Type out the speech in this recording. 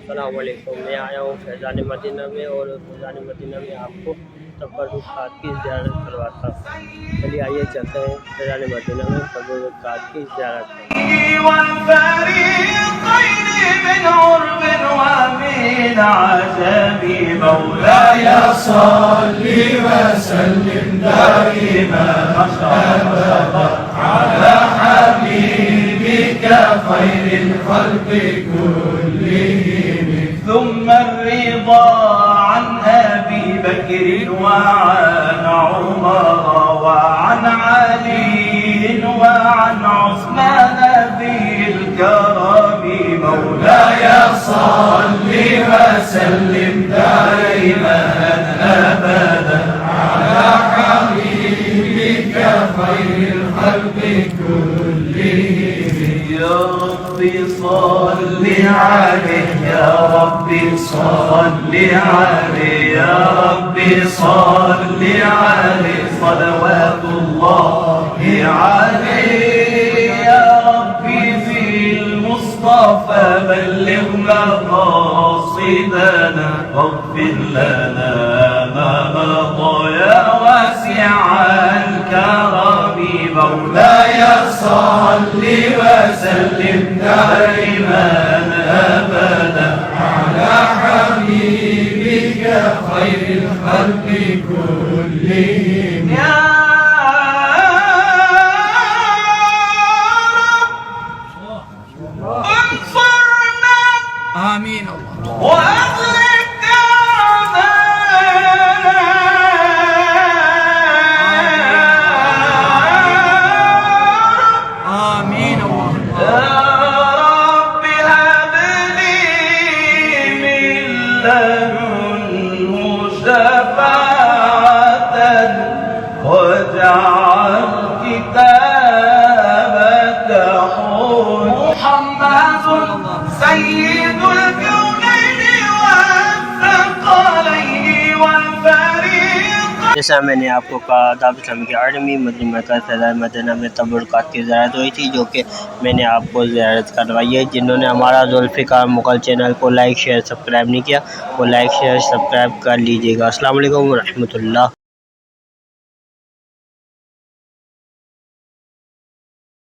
अस्सलाम वालेकुम। मैं आया हूँ फैज़ान मदीना में और फैज़ान मदीना में आपको तबरुकात की ज़ियारत करवाता हूँ। चलिए आइए चलते हैं फैज़ान मदीना में तबरुकात की ज़ियारत करने। مولاي صل وسلم دائما أبدا على حبيبك خير الخلق كلهم. ثم الرضا عن أبي بكر وعن عمر وعن علي وعن عثمان ذي الكرم. مولاي صل وسلم دائما أبدا على حبيبك خير الخلق كلهم. يا ربي صل عليه يا ربي صل عليه يا ربي صل عليه صلوات الله عليه. يا ربي في المصطفى بلغ مقاصدنا واغفر لنا ما مضى يا واسع الكرم. مولاي صل وسلم دائما أبدا على حبيبك خير الخلق كلهم. يا رب انصرنا آمين وأغلق آمين. يا رب هب لي من لدنه شفاعة واجعل كتابك محمد سيد الكونين والثقلين والفريقين. जैसा मैंने आपको कहा दावत इस्लामी की 8वीं मदनी मरकज़ फैज़ान मदीना में तबरुकात की ज़ियारत हुई थी, जो कि मैंने आपको ज़ियारत करवाई है। जिन्होंने हमारा ज़ुल्फ़िकार मुग़ल चैनल को लाइक शेयर सब्सक्राइब नहीं किया वो लाइक शेयर सब्सक्राइब कर लीजिएगा। अस्सलाम वालेकुम व रहमतुल्लाह।